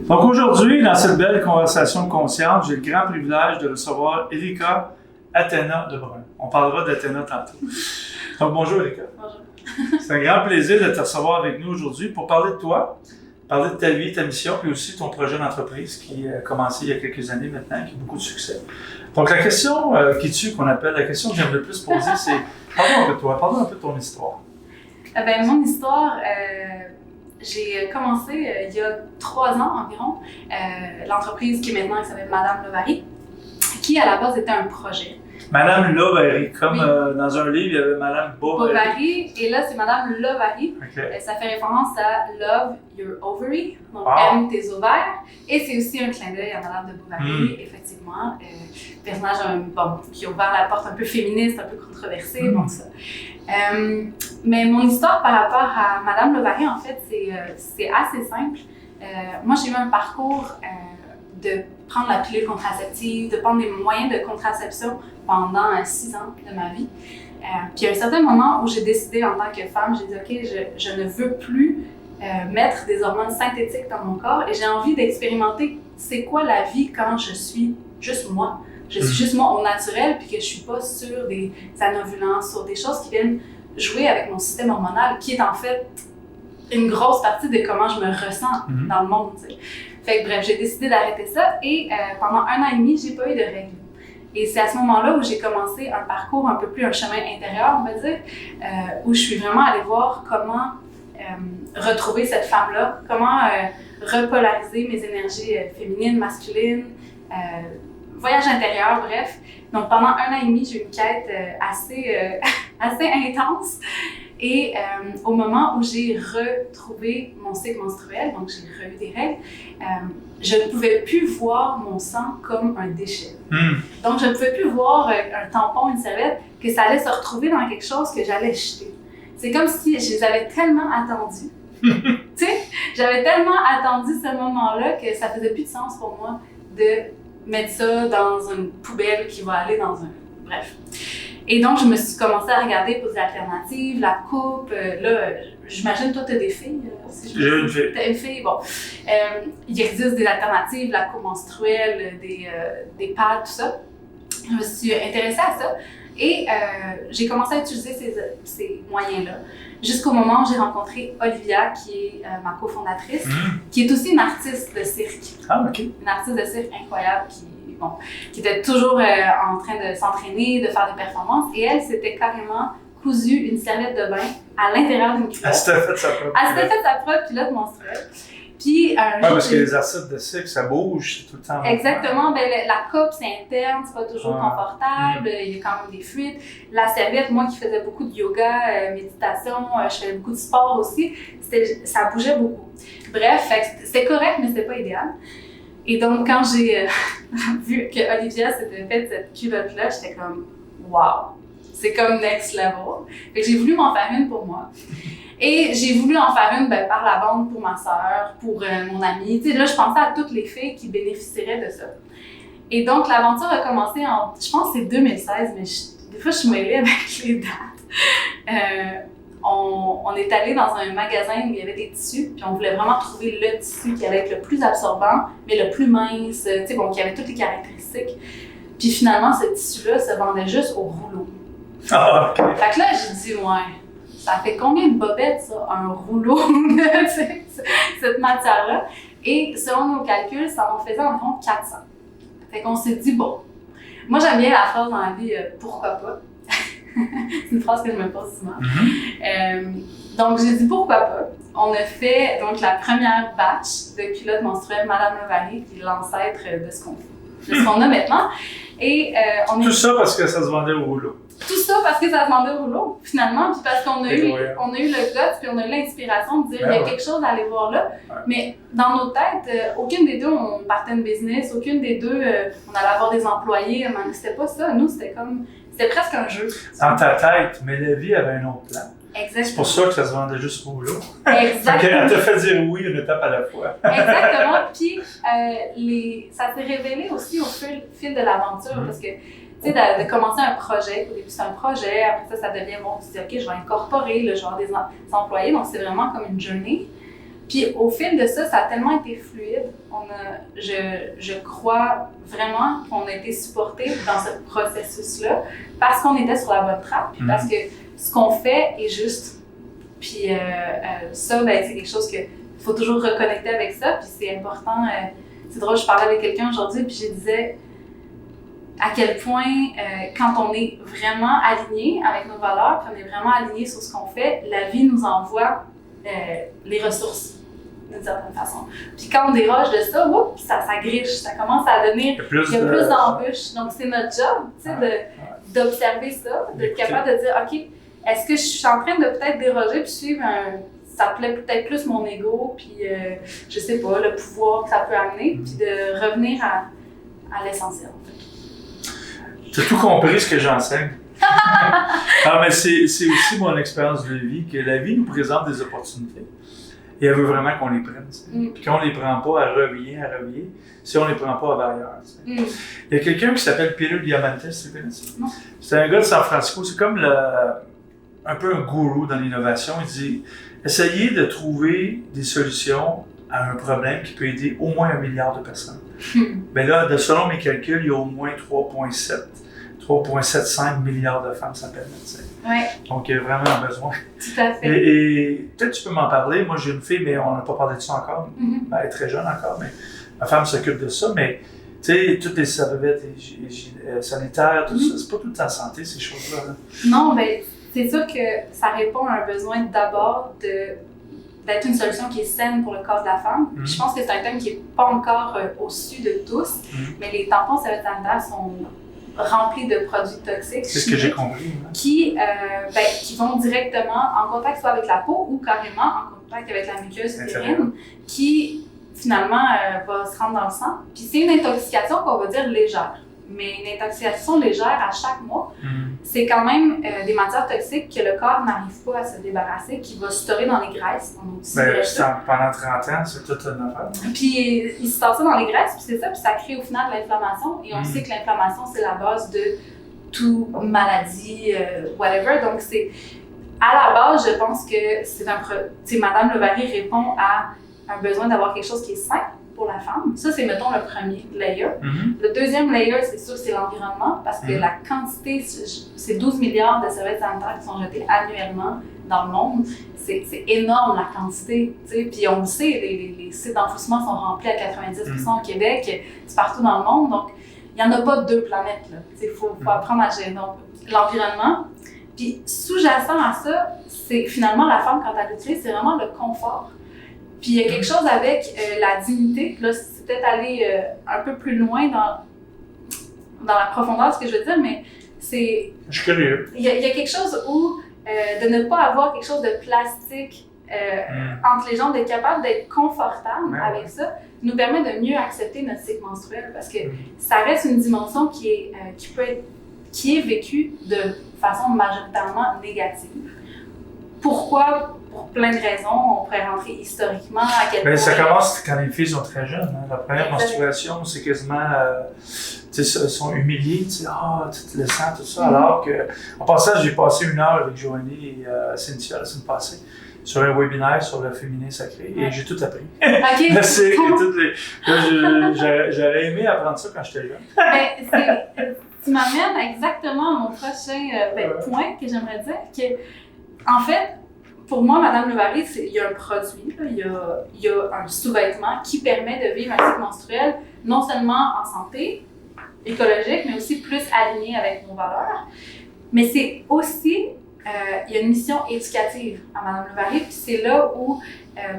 Donc aujourd'hui, dans cette belle conversation consciente, j'ai le grand privilège de recevoir Erika Athéna Lebrun. On parlera d'Athéna tantôt. Donc bonjour Erika. Bonjour. C'est un grand plaisir de te recevoir avec nous aujourd'hui pour parler de toi, parler de ta vie, ta mission, puis aussi ton projet d'entreprise qui a commencé il y a quelques années maintenant, qui a beaucoup de succès. Donc la question qui tue, qu'on appelle la question que j'aime le plus poser, c'est parle-nous un peu de toi, parle-nous un peu de ton histoire. Mon histoire, j'ai commencé il y a 3 ans environ, l'entreprise qui est maintenant qui s'appelle Madame Levary, qui à la base était un projet. Madame Levary, comme Oui. dans un livre, il y avait Madame Bovary. Et là c'est Madame Levary. Okay. Ça fait référence à Love Your Ovary, donc Wow. aime tes ovaires. Et c'est aussi un clin d'œil à Madame de Bovary, effectivement. Personnage qui a ouvert la porte un peu féministe, un peu controversé, bon ça. Mais mon histoire par rapport à Madame Levary, en fait, c'est assez simple. Moi, j'ai eu un parcours de prendre la pilule contraceptive, de prendre des moyens de contraception pendant 6 ans de ma vie. Puis à un certain moment où j'ai décidé en tant que femme, j'ai dit « OK, je ne veux plus mettre des hormones synthétiques dans mon corps et j'ai envie d'expérimenter c'est quoi la vie quand je suis juste moi. Je suis juste moi au naturel puis que je suis pas sur des anovulants, sur des choses qui viennent jouer avec mon système hormonal qui est en fait une grosse partie de comment je me ressens dans le monde. T'sais. Fait que bref, j'ai décidé d'arrêter ça et pendant 1 an et demi, j'ai pas eu de règles. Et c'est à ce moment-là où j'ai commencé un parcours un peu plus, un chemin intérieur, on va dire, où je suis vraiment allée voir comment retrouver cette femme-là, comment repolariser mes énergies féminines, masculines, voyage intérieur, bref. Donc pendant 1 an et demi, j'ai eu une quête assez intense. Et au moment où j'ai retrouvé mon cycle menstruel, donc j'ai revu des règles, je ne pouvais plus voir mon sang comme un déchet. Donc je ne pouvais plus voir un tampon, une serviette, que ça allait se retrouver dans quelque chose que j'allais jeter. C'est comme si je les avais tellement attendus. Tu sais, j'avais tellement attendu ce moment-là que ça faisait plus de sens pour moi de mettre ça dans une poubelle qui va aller dans un... Bref. Et donc, je me suis commencé à regarder pour des alternatives, la coupe. Là, j'imagine, toi, tu as des filles. J'ai une fille. Tu as une fille, bon. Il existe des alternatives, la coupe menstruelle, des pads, tout ça. Je me suis intéressée à ça et j'ai commencé à utiliser ces moyens-là jusqu'au moment où j'ai rencontré Olivia, qui est ma cofondatrice, qui est aussi une artiste de cirque. Ah, OK. Une artiste de cirque incroyable qui était toujours en train de s'entraîner, de faire des performances. Et elle s'était carrément cousu une serviette de bain à l'intérieur d'une culotte. Elle s'était fait sa propre Elle s'était fait sa propre culotte menstruelle. Puis un jour, parce que les artistes de cirque, ça bouge tout le temps. Exactement. Ben, la coupe, c'est interne, c'est pas toujours confortable, il y a quand même des fuites. La serviette, moi qui faisais beaucoup de yoga, méditation, je faisais beaucoup de sport aussi, ça bougeait beaucoup. Bref, c'était correct, mais c'était pas idéal. Et donc, quand j'ai vu que Olivia s'était fait cette culotte-là, j'étais comme « wow! » C'est comme next level. Fait que j'ai voulu m'en faire une pour moi. Et j'ai voulu en faire une par la bande pour ma sœur, pour mon amie. Tu sais, là, je pensais à toutes les filles qui bénéficieraient de ça. Et donc, l'aventure a commencé je pense que c'est 2016, mais des fois, je suis mêlée avec les dates. On est allé dans un magasin où il y avait des tissus, puis on voulait vraiment trouver le tissu qui allait être le plus absorbant, mais le plus mince, tu sais, bon, qui avait toutes les caractéristiques. Puis finalement, ce tissu-là se vendait juste au rouleau. Ah, OK. Fait que là, j'ai dit, ouais, ça fait combien de bobettes, ça, un rouleau de cette matière-là? Et selon nos calculs, ça en faisait environ 400. Fait qu'on s'est dit, bon, moi j'aime bien la phrase dans la vie, pourquoi pas? C'est une phrase que je me pose souvent. Donc, j'ai dit pourquoi pas. On a fait donc la première batch de culottes menstruelles Madame Levary, qui est l'ancêtre de ce qu'on a maintenant. Et Tout ça parce que ça se vendait au rouleau. Tout ça parce que ça se vendait au rouleau, finalement, puis parce qu'on a eu le guts, puis on a eu l'inspiration de dire il y a quelque chose à aller voir là. Ouais. Mais dans nos têtes, aucune des deux, on partait une business, aucune des deux, on allait avoir des employés. C'était pas ça. Nous, c'était presque un jeu. Dans ta tête, mais la vie avait un autre plan. Exactement. C'est pour ça que ça se vendait juste au rouleau. Exactement. Elle t'a fait dire oui une étape à la fois. Exactement. Puis ça s'est révélé aussi au fil de l'aventure parce que tu sais, de commencer un projet, au début c'est un projet, après ça devient bon, tu dis ok, je vais incorporer, là, je vais avoir des employés, donc c'est vraiment comme une journée. Puis au fil de ça, ça a tellement été fluide. Je crois vraiment qu'on a été supportés dans ce processus-là parce qu'on était sur la bonne track, puis parce que ce qu'on fait est juste. Puis ça, ben, c'est quelque chose qu'il faut toujours reconnecter avec ça, puis c'est important. C'est drôle, je parlais avec quelqu'un aujourd'hui, puis je disais à quel point, quand on est vraiment aligné avec nos valeurs, puis on est vraiment aligné sur ce qu'on fait, la vie nous envoie les ressources d'une certaine façon. Puis quand on déroge de ça, ça griche, ça commence à devenir, il y a plus d'embûches. Donc c'est notre job, tu sais, d'observer ça, d'être capable de dire, OK, est-ce que je suis en train de peut-être déroger puis suivre ça plaît peut-être plus mon ego, puis je sais pas, le pouvoir que ça peut amener, puis de revenir à l'essentiel, en fait. Tu as tout compris ce que j'enseigne. Ah, mais c'est aussi mon expérience de vie, que la vie nous présente des opportunités. Et elle veut vraiment qu'on les prenne. Puis qu'on ne les prend pas à revier, si on ne les prend pas à ailleurs. Il y a quelqu'un qui s'appelle Peter Diamandis, tu connais ça? Non. C'est un gars de San Francisco, c'est comme un peu un gourou dans l'innovation. Il dit, essayez de trouver des solutions à un problème qui peut aider au moins 1 milliard de personnes. Mais là, selon mes calculs, il y a au moins 3,75 milliards de femmes s'appellent médecins. Ouais. Donc, il y a vraiment un besoin. Tout à fait. Et peut-être tu peux m'en parler. Moi, j'ai une fille, mais on n'a pas parlé de ça encore. Ben, elle est très jeune encore, mais ma femme s'occupe de ça. Mais, tu sais, toutes les serviettes sanitaires, tout ça, c'est pas tout le temps santé, ces choses-là. Là. Non, ben, c'est sûr que ça répond à un besoin d'abord d'être une solution qui est saine pour le corps de la femme. Je pense que c'est un thème qui n'est pas encore au-dessus de tous, mais les tampons serviettes sanitaires sont remplis de produits toxiques. C'est ce que j'ai compris. Qui vont directement en contact soit avec la peau ou carrément en contact avec la muqueuse utérine, qui finalement va se rendre dans le sang. Puis c'est une intoxication qu'on va dire légère. Mais une intoxication légère à chaque mois, c'est quand même des matières toxiques que le corps n'arrive pas à se débarrasser, qui va se storer dans les graisses, dans nos petits pendant 30 ans, c'est toute une affaire. Puis il se store ça dans les graisses, puis c'est ça, puis ça crée au final de l'inflammation. Et on sait que l'inflammation, c'est la base de toute maladie, whatever. Donc c'est à la base, je pense que c'est Madame Levary répond à un besoin d'avoir quelque chose qui est sain pour la femme. Ça, c'est, mettons, le premier layer. Le deuxième layer, c'est sûr, c'est l'environnement, parce que la quantité, c'est 12 milliards de serviettes sanitaires qui sont jetées annuellement dans le monde. C'est énorme, la quantité. T'sais. Puis on le sait, les sites d'enfouissement sont remplis à 90% au Québec, c'est partout dans le monde. Donc, il n'y en a pas 2 planètes. Il faut apprendre à gérer. Donc, l'environnement. Puis, sous-jacent à ça, c'est finalement la femme, quand elle l'utilise, c'est vraiment le confort. Puis il y a quelque chose avec la dignité. Là, c'est peut-être aller un peu plus loin dans la profondeur de ce que je veux dire, mais c'est... Je suis curieux. Il y a quelque chose où de ne pas avoir quelque chose de plastique entre les jambes, d'être capable d'être confortable avec ça, nous permet de mieux accepter notre cycle menstruel, parce que ça reste une dimension qui est vécue de façon majoritairement négative. Pourquoi? Pour plein de raisons, on pourrait rentrer historiquement à quel point... Ça commence quand les filles sont très jeunes. Hein. La première menstruation, c'est quasiment... elles sont humiliées, tout le sang, tout ça. Alors que, en passant, j'ai passé 1 heure avec Joanie et Cynthia la semaine passée sur un webinaire sur le féminin sacré et j'ai tout appris. OK. J'aurais aimé apprendre ça quand j'étais jeune. Tu m'amènes exactement à mon prochain point que j'aimerais dire, que, en fait, pour moi, Madame Levary, il y a un produit, il y a un sous-vêtement qui permet de vivre un cycle menstruel non seulement en santé, écologique, mais aussi plus aligné avec nos valeurs. Mais c'est aussi, il y a une mission éducative à Madame Levary, puis c'est là où,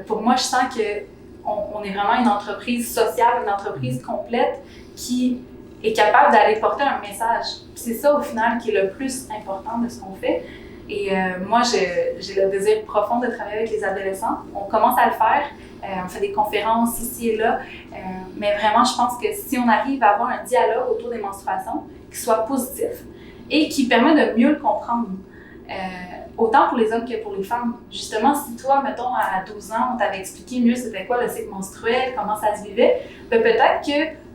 pour moi, je sens qu'on est vraiment une entreprise sociale, une entreprise complète qui est capable d'aller porter un message. Puis c'est ça, au final, qui est le plus important de ce qu'on fait. Et moi, j'ai le désir profond de travailler avec les adolescents. On commence à le faire. On fait des conférences ici et là. Mais vraiment, je pense que si on arrive à avoir un dialogue autour des menstruations qui soit positif et qui permet de mieux le comprendre, autant pour les hommes que pour les femmes. Justement, si toi, mettons, à 12 ans, on t'avait expliqué mieux c'était quoi le cycle menstruel, comment ça se vivait, peut-être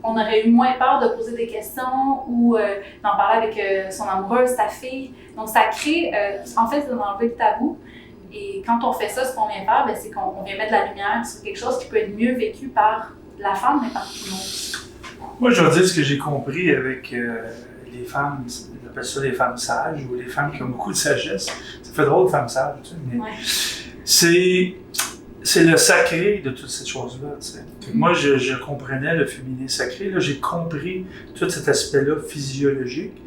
qu'on aurait eu moins peur de poser des questions ou d'en parler avec son amoureuse, sa fille. Donc, ça crée, en fait, c'est d'enlever le tabou. Et quand on fait ça, ce qu'on vient faire, c'est qu'on vient mettre la lumière sur quelque chose qui peut être mieux vécu par la femme, mais par tout le monde. Moi, je vais dire ce que j'ai compris avec les femmes, on appelle ça les femmes sages ou les femmes qui ont beaucoup de sagesse. Ça fait drôle, femmes sages, tu sais, mais c'est le sacré de toutes ces choses-là. Tu sais. Moi, je comprenais le féminin sacré. Là, j'ai compris tout cet aspect-là physiologique.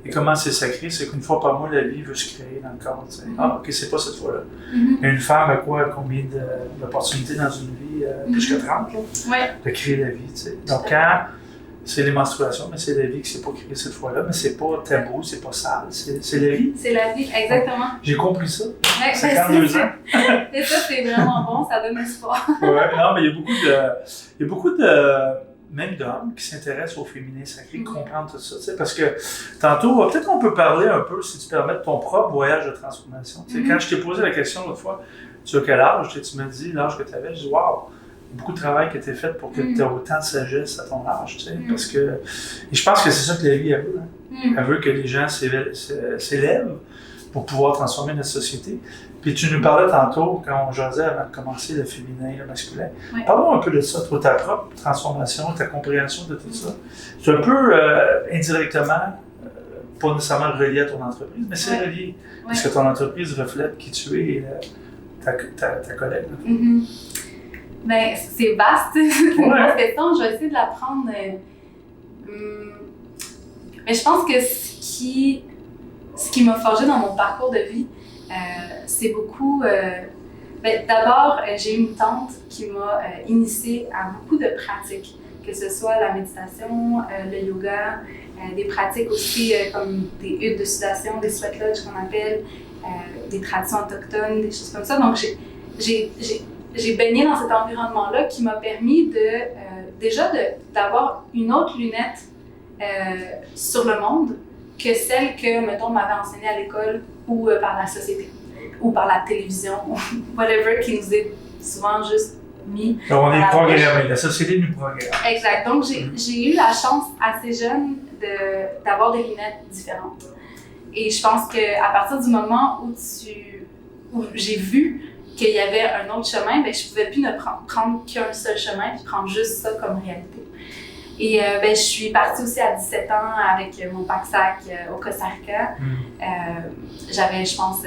Et comment c'est sacré, c'est qu'une fois par mois, la vie veut se créer dans le corps. Tu sais. Ah, OK, c'est pas cette fois-là. Et une femme a quoi? Combien d'opportunités dans une vie? Plus que 30, là, de créer la vie. Tu sais. Donc, quand c'est les menstruations, mais c'est la vie qui ne s'est pas créée cette fois-là, mais c'est pas tabou, c'est pas sale, c'est la vie. C'est la vie, exactement. Donc, j'ai compris ça. Ouais, 52 ans. Et ça, c'est vraiment bon, ça donne espoir. Ouais, non, mais il y a beaucoup de même d'hommes qui s'intéressent au féminin sacré, qui comprennent tout ça, tu sais, parce que tantôt, peut-être qu'on peut parler un peu, si tu permets, de ton propre voyage de transformation. Tu sais, quand je t'ai posé la question l'autre fois, tu as quel âge? Tu m'as dit l'âge que tu avais, je dis waouh! Beaucoup de travail qui a été fait pour que tu aies autant de sagesse à ton âge, tu sais, parce que, et je pense que c'est ça que la vie, elle veut. Hein. Elle veut que les gens s'élèvent pour pouvoir transformer notre société. Puis tu nous parlais tantôt, quand on jasait avant de commencer, le féminin et le masculin. Parlons un peu de ça, toi, ta propre transformation, ta compréhension de tout ça. C'est un peu indirectement, pas nécessairement relié à ton entreprise, mais c'est relié, parce que ton entreprise reflète qui tu es et ta collègue. Ben, c'est vaste, c'est une grosse question. Je vais essayer de la prendre. Mais je pense que ce qui m'a forgé dans mon parcours de vie, c'est beaucoup. D'abord, j'ai eu une tante qui m'a initiée à beaucoup de pratiques, que ce soit la méditation, le yoga, des pratiques aussi comme des huttes de sudation, des sweat lodges qu'on appelle, des traditions autochtones, des choses comme ça. Donc, j'ai baigné dans cet environnement-là qui m'a permis déjà d'avoir une autre lunette sur le monde que celle que, mettons, m'avait enseignée à l'école ou par la société ou par la télévision ou whatever qui nous est souvent juste mis. Donc on est programmé, la société nous programme. Exact. Donc j'ai eu la chance assez jeune d'avoir des lunettes différentes. Et je pense qu'à partir du moment où j'ai vu qu'il y avait un autre chemin, je ne pouvais plus ne prendre qu'un seul chemin et prendre juste ça comme réalité. Et je suis partie aussi à 17 ans avec mon pack-sac au Costa Rica. J'avais, je pense,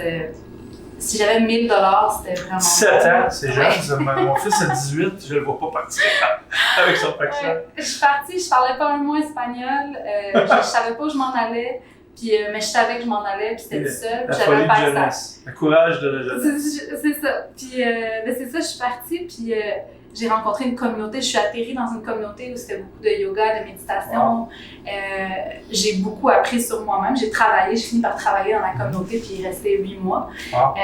si j'avais 1000 $, c'était vraiment 17 ans, c'est jeune. Mon fils a 18, je ne le vois pas partir avec son pack-sac. Je suis partie, je parlais pas un mot espagnol, je ne savais pas où je m'en allais. Puis, mais je savais que je m'en allais, puis c'était tout seul. La folie de jeunesse, le courage de la jeunesse. C'est ça. Puis, c'est ça, je suis partie, puis j'ai rencontré une communauté. Je suis atterrie dans une communauté où c'était beaucoup de yoga, de méditation. Wow. J'ai beaucoup appris sur moi-même. J'ai fini par travailler dans la communauté, puis il restait 8 mois. Wow.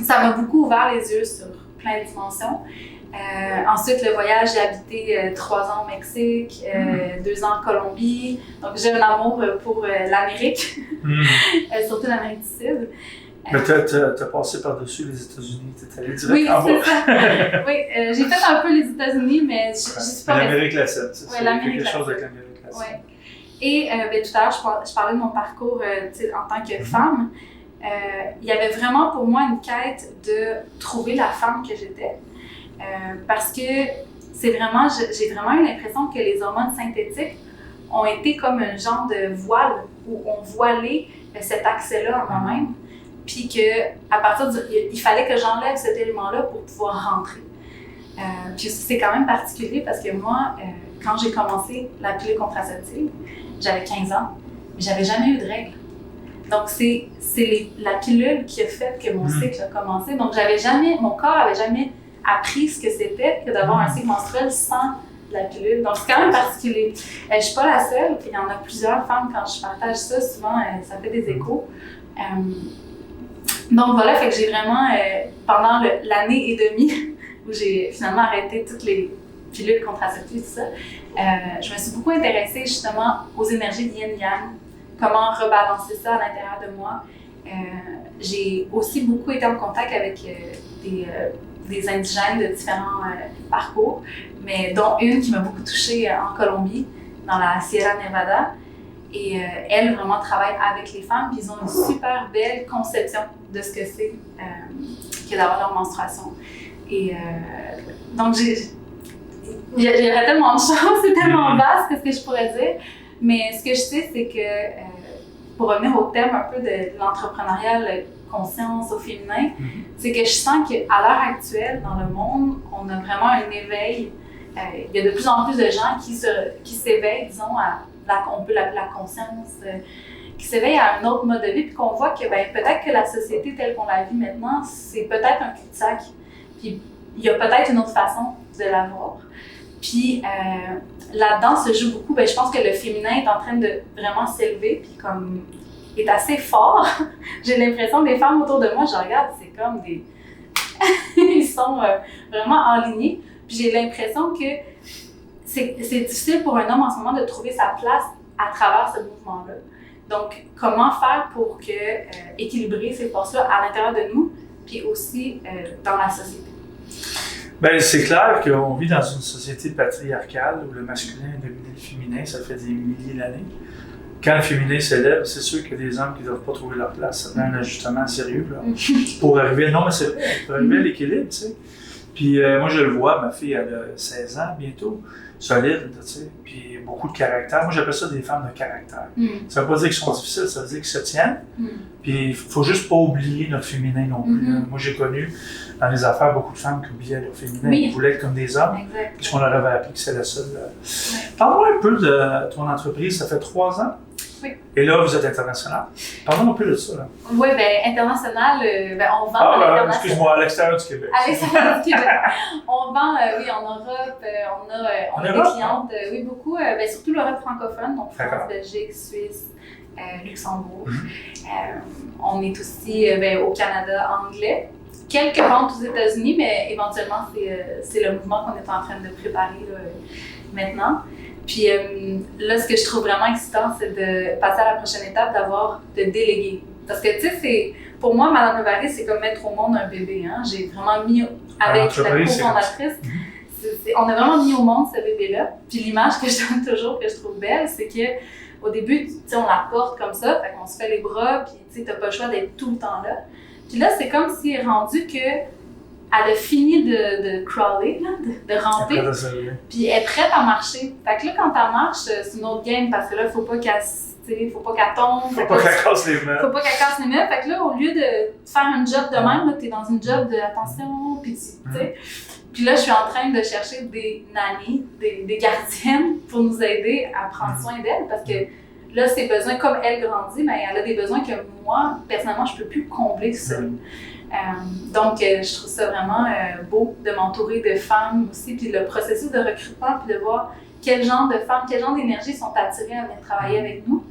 Ça m'a beaucoup ouvert les yeux sur plein de dimensions. Ensuite, le voyage, j'ai habité 3 ans au Mexique, 2 ans en Colombie. Donc, j'ai un amour pour l'Amérique, surtout l'Amérique du Sud. Mais tu as passé par-dessus les États-Unis, tu es allé direct en bas. Oui, c'est ça. Oui, j'ai fait un peu les États-Unis, mais je suis pas l'Amérique latine, c'est quelque chose avec l'Amérique latine. Ouais. Et tout à l'heure, je parlais de mon parcours en tant que femme. Il y avait vraiment pour moi une quête de trouver la femme que j'étais. Parce que j'ai vraiment eu l'impression que les hormones synthétiques ont été comme un genre de voile où on voilait cet accès-là en moi-même, puis qu'à partir il fallait que j'enlève cet élément-là pour pouvoir rentrer. Puis c'est quand même particulier parce que moi, quand j'ai commencé la pilule contraceptive, j'avais 15 ans, mais j'avais jamais eu de règles. Donc c'est la pilule qui a fait que mon cycle a commencé. Donc mon corps avait jamais appris ce que c'était que d'avoir un cycle menstruel sans la pilule. Donc, c'est quand même particulier. Je ne suis pas la seule. Il y en a plusieurs femmes, quand je partage ça, souvent, ça fait des échos. Donc, voilà, fait que j'ai vraiment, pendant l'année et demie, où j'ai finalement arrêté toutes les pilules contraceptives, tout ça, je me suis beaucoup intéressée justement aux énergies de yin-yang, comment rebalancer ça à l'intérieur de moi. J'ai aussi beaucoup été en contact avec des indigènes de différents parcours, mais dont une qui m'a beaucoup touchée en Colombie, dans la Sierra Nevada. Et elle vraiment travaille avec les femmes, puis ils ont une super belle conception de ce que c'est que d'avoir leur menstruation. Et donc, il y aurait tellement de choses, c'est tellement vaste ce que je pourrais dire. Mais ce que je sais, c'est que pour revenir au thème un peu de l'entrepreneuriat, la conscience au féminin, c'est que je sens qu'à l'heure actuelle, dans le monde, on a vraiment un éveil. Il y a de plus en plus de gens qui s'éveillent, disons, on peut l'appeler la conscience, qui s'éveillent à un autre mode de vie, puis qu'on voit que peut-être que la société telle qu'on la vit maintenant, c'est peut-être un cul-de-sac. Puis il y a peut-être une autre façon de la voir. Puis là-dedans se joue beaucoup, je pense que le féminin est en train de vraiment s'élever, puis comme est assez fort. J'ai l'impression que les femmes autour de moi, je regarde, c'est comme des... Ils sont vraiment enlignés. Puis j'ai l'impression que c'est difficile pour un homme en ce moment de trouver sa place à travers ce mouvement-là. Donc, comment faire pour équilibrer ces forces-là à l'intérieur de nous, puis aussi dans la société? Bien, c'est clair qu'on vit dans une société patriarcale où le masculin est dominé le féminin, ça fait des milliers d'années. Quand le féminin s'élève, c'est sûr qu'il y a des hommes qui ne doivent pas trouver leur place. Ça demande un ajustement sérieux là, pour arriver. Non, mais c'est vrai, pour arriver à l'équilibre, tu sais. Puis moi, je le vois, ma fille, elle a 16 ans bientôt, solide, tu sais, puis beaucoup de caractère. Moi, j'appelle ça des femmes de caractère. Ça ne veut pas dire qu'ils sont difficiles, ça veut dire qu'ils se tiennent. Puis il ne faut juste pas oublier notre féminin non plus. Moi, j'ai connu dans les affaires beaucoup de femmes qui oubliaient leur féminin, qui voulaient être comme des hommes, puisqu'on leur avait appris que c'est la seule. Parle-moi un peu de ton entreprise, ça fait 3 ans. Oui. Et là, vous êtes international. Parlons un peu de ça. Là. Oui, international, on vend à l'international. Excuse-moi, à l'extérieur du Québec. À l'extérieur du Québec. On vend, oui, en Europe. On a des clientes, oui, beaucoup, surtout l'Europe francophone, donc France, Belgique, Suisse, Luxembourg. On est aussi au Canada anglais. Quelques ventes aux États-Unis, mais éventuellement, c'est le mouvement qu'on est en train de préparer là, maintenant. Puis là, ce que je trouve vraiment excitant, c'est de passer à la prochaine étape, de déléguer. Parce que, tu sais, pour moi, Madame Levaris, c'est comme mettre au monde un bébé. Hein? J'ai vraiment mis, avec la cofondatrice, on a vraiment mis au monde ce bébé-là. Puis l'image que je donne toujours, que je trouve belle, c'est qu'au début, tu sais, on la porte comme ça, fait qu'on se fait les bras, puis tu sais, t'as pas le choix d'être tout le temps là. Puis là, c'est comme si elle est rendue elle a fini de crawler, là, de ramper, puis elle est prête à marcher. Fait que là, quand elle marche, c'est une autre game, parce que là, faut pas qu'elle tombe. Faut pas qu'elle casse les meubles. Faut pas qu'elle casse les meubles. Fait que là, au lieu de faire un job de même, t'es dans une job de attention, puis tu sais. Puis là, je suis en train de chercher des nannies, des gardiennes, pour nous aider à prendre soin d'elle, parce que là, ses besoins, comme elle grandit, mais elle a des besoins que moi, personnellement, je peux plus combler seule. Donc, je trouve ça vraiment beau de m'entourer de femmes aussi, puis le processus de recrutement, puis de voir quel genre de femmes, quel genre d'énergie sont attirées à venir travailler avec nous.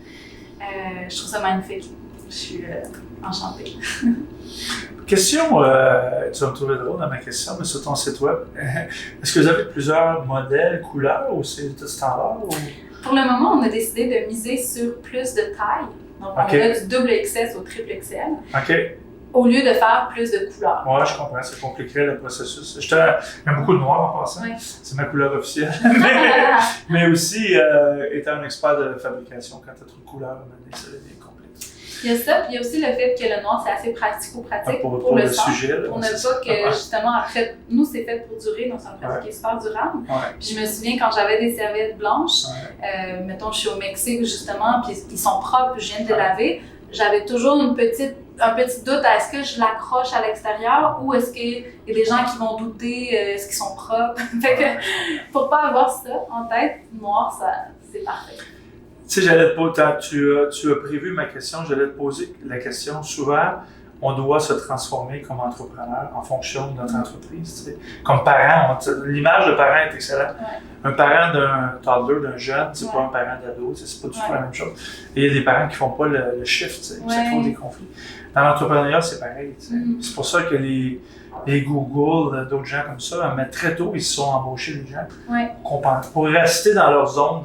Je trouve ça magnifique. Je suis enchantée. Question, tu vas me trouver drôle dans ma question, mais sur ton site web, est-ce que vous avez plusieurs modèles, couleurs, ou c'est tout standard? Ou... Pour le moment, on a décidé de miser sur plus de taille. Donc, on a du double XS au triple XL. OK. Au lieu de faire plus de couleurs. Oui, je comprends, ça compliquerait le processus. J'aime beaucoup de noir en passant, c'est ma couleur officielle. mais aussi, étant un expert de la fabrication, quand tu as trop de couleurs, ça devient complexe. Il y a ça, puis il y a aussi le fait que le noir, c'est assez pratico-pratique pour le sujet. On n'a pas que, justement, après, nous, c'est fait pour durer, donc c'est un produit qui est super durable. Puis je me souviens, quand j'avais des serviettes blanches, mettons, je suis au Mexique, justement, puis ils sont propres, je viens de les laver, j'avais toujours un petit doute à est-ce que je l'accroche à l'extérieur ou est-ce qu'il y a des gens qui vont douter est-ce qu'ils sont propres. Fait que pour pas avoir ça en tête, noir, c'est parfait. Tu sais, j'allais te poser, tu as prévu ma question, j'allais te poser la question. Souvent, on doit se transformer comme entrepreneur en fonction de notre entreprise. Tu sais. Comme parent, l'image de parent est excellente. Un parent d'un toddler, d'un jeune, c'est pas un parent d'ado, c'est pas du tout la même chose. Et il y a des parents qui font pas le shift, tu sais, ça crée des conflits. Dans l'entrepreneuriat, c'est pareil. Tu sais. C'est pour ça que les Google, d'autres gens comme ça, mais très tôt, ils se sont embauchés des gens pour rester dans leur zone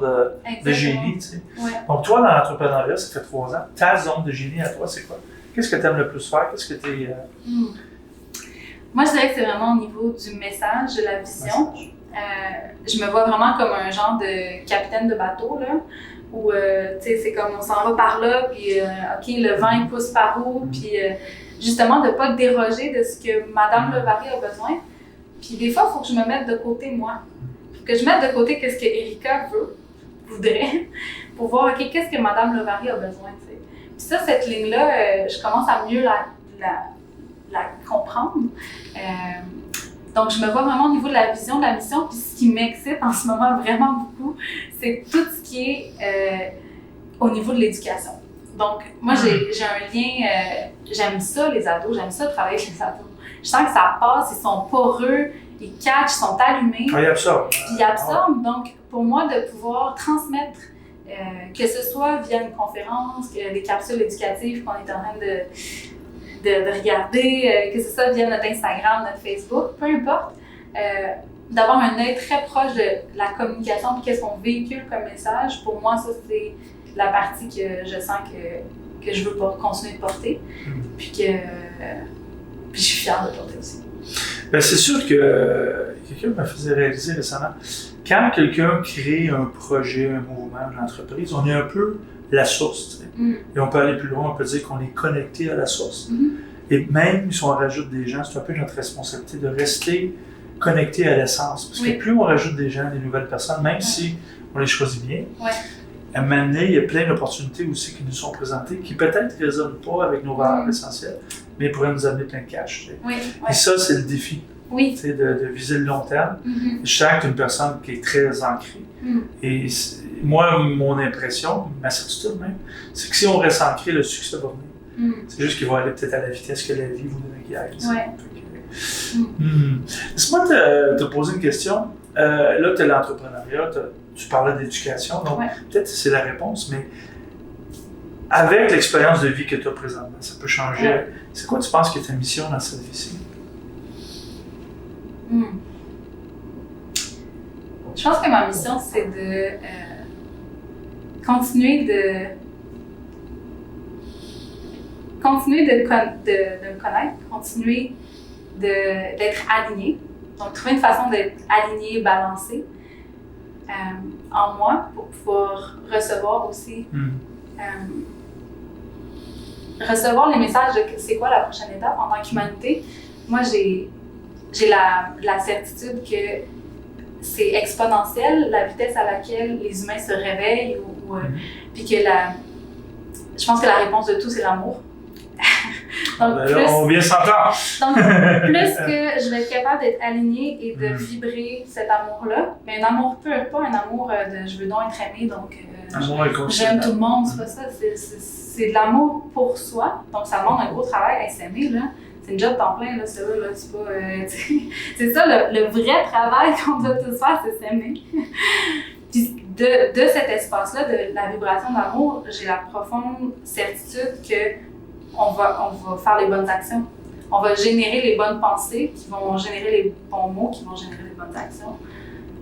de génie. Tu sais. Donc toi, dans l'entrepreneuriat, ça fait 3 ans, ta zone de génie à toi, c'est quoi? Qu'est-ce que tu aimes le plus faire? Qu'est-ce que tu es... Moi, je dirais que c'est vraiment au niveau du message, de la vision. Je me vois vraiment comme un genre de capitaine de bateau, là, où, tu sais, c'est comme on s'en va par là, puis, OK, le vent, il pousse par où, puis justement, de ne pas déroger de ce que Madame Levary a besoin. Puis des fois, il faut que je me mette de côté, moi. Il faut que je mette de côté ce que Erika voudrait, pour voir, OK, qu'est-ce que Madame Levary a besoin, tu sais. Puis ça, cette ligne-là, je commence à mieux la comprendre. Donc, je me vois vraiment au niveau de la vision, de la mission. Puis ce qui m'excite en ce moment vraiment beaucoup, c'est tout ce qui est au niveau de l'éducation. Donc, moi, j'ai un lien, j'aime ça, les ados, j'aime ça travailler avec les ados. Je sens que ça passe, ils sont poreux, ils catchent, ils sont allumés. Ils absorbent. Puis ils absorbent. Donc, pour moi, de pouvoir transmettre, que ce soit via une conférence, des capsules éducatives qu'on est en train de regarder, que ce soit via notre Instagram, notre Facebook, peu importe, d'avoir un œil très proche de la communication et qu'est-ce qu'on véhicule comme message, pour moi, ça, c'est la partie que je sens que je veux continuer de porter, puis je suis fière de porter aussi. Bien, c'est sûr que quelqu'un me faisait réaliser récemment, quand quelqu'un crée un projet, un mouvement, une entreprise, on est un peu la source. Et on peut aller plus loin, on peut dire qu'on est connecté à la source. Et même si on rajoute des gens, c'est un peu notre responsabilité de rester connecté à l'essence. Parce que plus on rajoute des gens, des nouvelles personnes, même si on les choisit bien, à un moment donné, il y a plein d'opportunités aussi qui nous sont présentées, qui peut-être ne résonnent pas avec nos valeurs essentielles, mais pourraient nous amener plein de cash. Et ça, c'est le défi. De viser le long terme. Je sens que tu es une personne qui est très ancrée. Et moi, mon impression, ma certitude même, c'est que si on reste ancré, le succès va venir. C'est juste qu'il va aller peut-être à la vitesse que la vie vous donne qu'il aille. Laisse-moi te poser une question. Là, tu es l'entrepreneuriat, tu parlais d'éducation, donc peut-être c'est la réponse, mais avec l'expérience de vie que tu as présentement, ça peut changer. C'est quoi tu penses que ta mission dans cette vie-ci? Je pense que ma mission, c'est de continuer de me connaître, continuer d'être aligné. Donc, trouver une façon d'être aligné, balancé en moi pour pouvoir recevoir aussi, recevoir les messages de c'est quoi la prochaine étape en tant qu'humanité. Moi, j'ai la certitude que c'est exponentiel, la vitesse à laquelle les humains se réveillent, puis que je pense que la réponse de tout, c'est l'amour. Donc, on vient s'entendre. Donc, plus que je vais être capable d'être alignée et de vibrer cet amour-là, mais un amour pur, pas un amour de je veux donc être aimé, donc j'aime tout le monde, c'est pas ça. C'est de l'amour pour soi, donc ça demande un gros travail à s'aimer, là. C'est une job temps plein, là, c'est là, c'est pas... c'est ça, le vrai travail qu'on doit tous faire, c'est s'aimer. Puis de cet espace-là, de la vibration d'amour, j'ai la profonde certitude qu'on va faire les bonnes actions. On va générer les bonnes pensées qui vont générer les bons mots, qui vont générer les bonnes actions.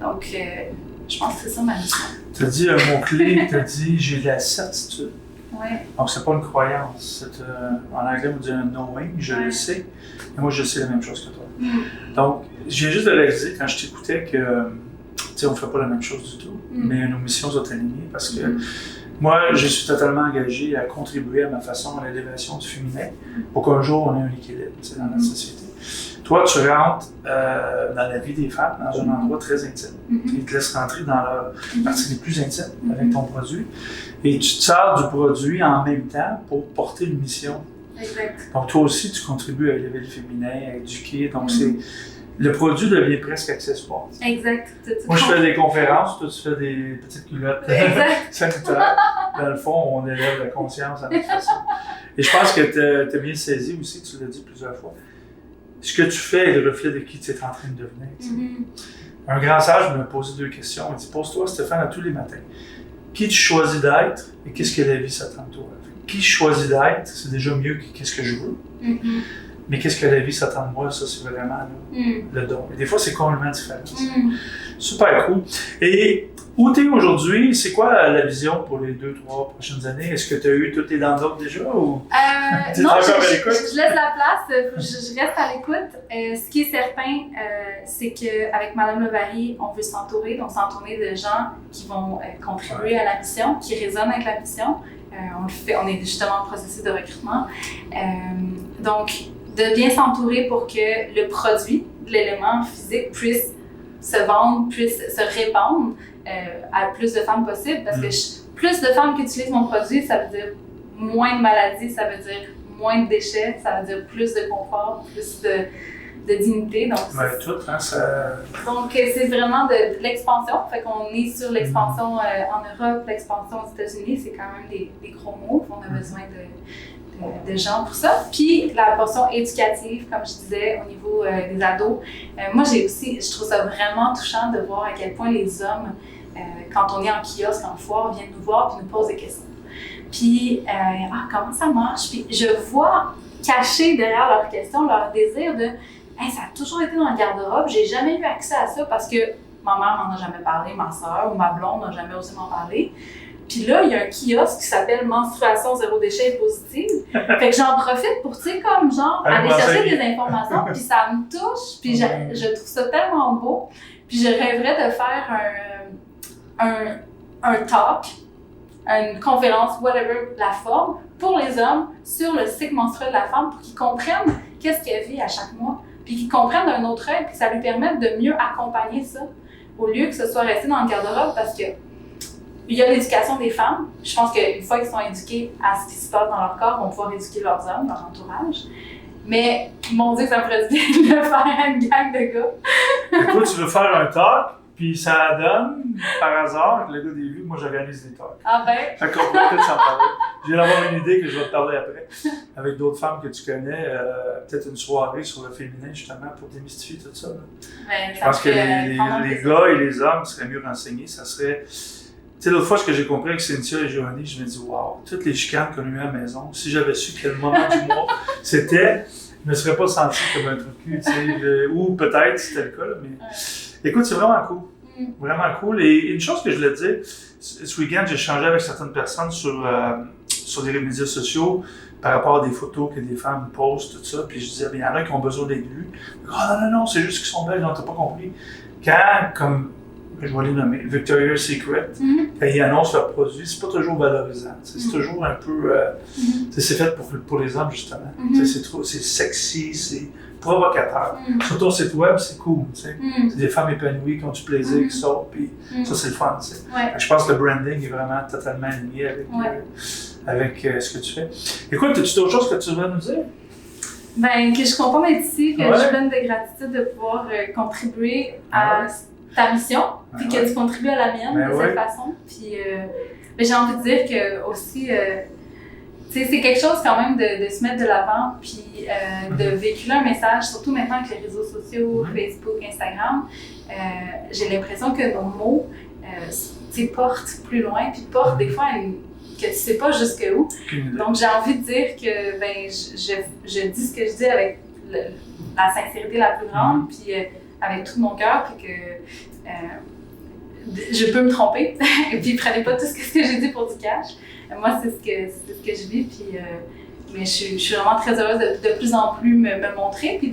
Donc, je pense que c'est ça ma mission. Tu as dit un mot-clé, tu as dit « j'ai de la certitude ». Donc, c'est pas une croyance. En anglais, on dit un knowing, je le sais. Et moi, je sais la même chose que toi. Donc, je viens juste de réaliser quand je t'écoutais que, tu sais, on ne fait pas la même chose du tout, mais nos missions sont alignées parce que moi, je suis totalement engagé à contribuer à ma façon à l'élévation du féminin pour qu'un jour, on ait un équilibre dans notre société. Toi, tu rentres dans la vie des femmes dans un endroit très intime. Ils te laissent rentrer dans leur partie les plus intimes avec ton produit. Et tu te sers du produit en même temps pour porter une mission. Exact. Donc, toi aussi, tu contribues à élever le féminin, à éduquer. Donc, le produit devient presque accessoire. Exact. Moi, je fais des conférences, toi, tu fais des petites culottes sanitaires. Dans le fond, on élève la conscience à notre façon. Et je pense que tu as bien saisi aussi, tu l'as dit plusieurs fois. Ce que tu fais est le reflet de qui tu es en train de devenir. Un grand sage me posait 2 questions. Il dit, pose-toi, Stéphane, à tous les matins. Qui tu choisis d'être et qu'est-ce que la vie s'attend de toi? Qui je choisis d'être, c'est déjà mieux que qu'est-ce que je veux. Mais qu'est-ce que la vie s'attend de moi, ça c'est vraiment là, le don. Et des fois, c'est complètement différent. Super cool. Et où tu es aujourd'hui, c'est quoi la vision pour les 2-3 prochaines années? Est-ce que tu as eu toutes tes dents d'ordre déjà? Ou... non, je laisse la place, je reste à l'écoute. Ce qui est certain, c'est qu'avec Madame Levary, on veut s'entourer de gens qui vont contribuer à la mission, qui résonnent avec la mission. On est justement en processus de recrutement. Donc, de bien s'entourer pour que le produit, l'élément physique puisse se vendre, puisse se répandre à plus de femmes possible. Parce que plus de femmes qui utilisent mon produit, ça veut dire moins de maladies, ça veut dire moins de déchets, ça veut dire plus de confort, plus de dignité. Donc, tout, hein, ça... Donc, c'est vraiment de l'expansion. Fait qu'on est sur l'expansion en Europe, l'expansion aux États-Unis, c'est quand même des gros mots. On a besoin de gens pour ça. Puis, la portion éducative, comme je disais, au niveau des ados. Moi, je trouve ça vraiment touchant de voir à quel point les hommes, quand on est en kiosque, en foire, viennent nous voir et nous posent des questions. Puis, comment ça marche? Puis, je vois caché derrière leurs questions leur désir de hey, ça a toujours été dans le garde-robe, j'ai jamais eu accès à ça parce que ma mère m'en a jamais parlé, ma soeur ou ma blonde n'a jamais osé m'en parler. Puis là, il y a un kiosque qui s'appelle Menstruation zéro déchet et positive. Fait que j'en profite pour, tu sais, comme genre, aller chercher des informations, puis ça me touche, puis je trouve ça tellement beau. Puis je rêverais de faire un talk, une conférence, whatever la forme, pour les hommes sur le cycle menstruel de la femme pour qu'ils comprennent qu'est-ce qu'elle vit à chaque mois, puis qu'ils comprennent d'un autre œil, puis que ça lui permette de mieux accompagner ça, au lieu que ce soit resté dans le garde-robe, parce que il y a l'éducation des femmes. Je pense qu'une fois qu'ils sont éduqués à ce qui se passe dans leur corps, ils vont pouvoir éduquer leurs hommes, leur entourage. Mais mon Dieu, ça me ferait du bien de faire une gang de gars. Écoute, tu veux faire un talk, puis ça donne, par hasard, le gars des vues, moi j'organise des talks. Ah ben? Fait qu'on peut peut-être s'en parler. Je viens d'avoir une idée que je vais te parler après, avec d'autres femmes que tu connais, peut-être une soirée sur le féminin, justement, pour démystifier tout ça. Ben, je pense que les gars et les hommes seraient mieux renseignés. Ça serait... Tu sais, l'autre fois, ce que j'ai compris avec Cynthia et Joanie, je me dis, wow, toutes les chicanes qu'on a eues à la maison, si j'avais su quel moment du mois c'était, je ne me serais pas senti comme un trou de cul, tu sais, ou peut-être c'était le cas, là, mais écoute, c'est vraiment cool. Vraiment cool. Et une chose que je voulais te dire, ce week-end, j'ai échangé avec certaines personnes sur les médias sociaux par rapport à des photos que des femmes postent, tout ça, puis je disais, il y en a qui ont besoin d'être vus. Ah non, c'est juste qu'ils sont belles, non, t'as pas compris. Quand, comme je vais les nommer, Victoria's Secret, quand ils annoncent leurs produits, c'est pas toujours valorisant. C'est toujours un peu... c'est fait pour les hommes, justement. C'est sexy, c'est provocateur. Sur ton site web, c'est cool. C'est des femmes épanouies qui ont du plaisir, qui sortent, puis ça, c'est le fun. Je pense que le branding est vraiment totalement aligné avec ce que tu fais. Écoute, as-tu d'autres choses que tu veux nous dire? Ben, que je suis contente d'être ici, que je suis pleine de gratitude de pouvoir contribuer à ta mission, puis que tu contribues à la mienne de cette façon. Puis j'ai envie de dire que aussi, c'est quelque chose quand même de se mettre de l'avant, puis de véhiculer un message, surtout maintenant avec les réseaux sociaux, Facebook, Instagram. J'ai l'impression que nos mots portent plus loin, puis portent des fois que tu sais pas jusqu'où. Donc j'ai envie de dire que je dis ce que je dis avec la sincérité la plus grande, puis avec tout mon cœur, puis que je peux me tromper, et puis prenez pas tout ce que j'ai dit pour du cash. Moi, c'est ce que je vis, puis mais je suis vraiment très heureuse de plus en plus me montrer, puis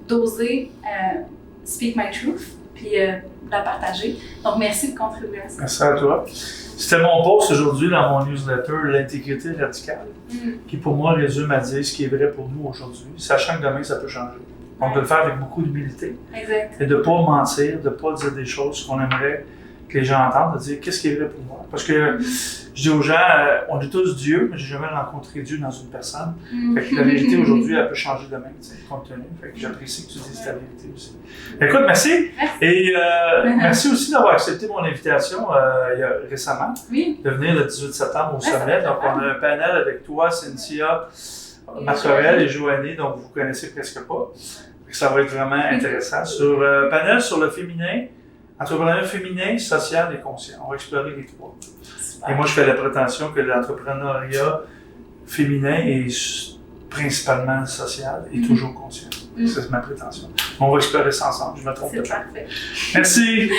d'oser speak my truth, puis la partager. Donc, merci de contribuer à ça. Merci à toi. C'était mon post aujourd'hui dans mon newsletter, l'intégrité radicale, qui pour moi résume à dire ce qui est vrai pour nous aujourd'hui, sachant que demain, ça peut changer. Donc, de le faire avec beaucoup d'humilité. Exact. Et de ne pas mentir, de ne pas dire des choses qu'on aimerait que les gens entendent, de dire qu'est-ce qui est vrai pour moi. Parce que je dis aux gens, on est tous Dieu, mais j'ai jamais rencontré Dieu dans une personne. Fait que la vérité aujourd'hui, elle peut changer demain, compte tenu. Fait que j'apprécie que tu dises ta vérité aussi. Écoute, merci. Et merci aussi d'avoir accepté mon invitation récemment de venir le 18 septembre au sommet. Donc, on a un panel avec toi, Cynthia, Marc-Aurèle et Joanie, donc vous connaissez presque pas. Ça va être vraiment intéressant. Sur panel sur le féminin, entrepreneuriat féminin, social et conscient. On va explorer les trois. Super. Et moi, je fais la prétention que l'entrepreneuriat féminin est principalement social et toujours conscient. C'est ma prétention. On va explorer ça ensemble. Je me trompe pas. C'est parfait. Merci.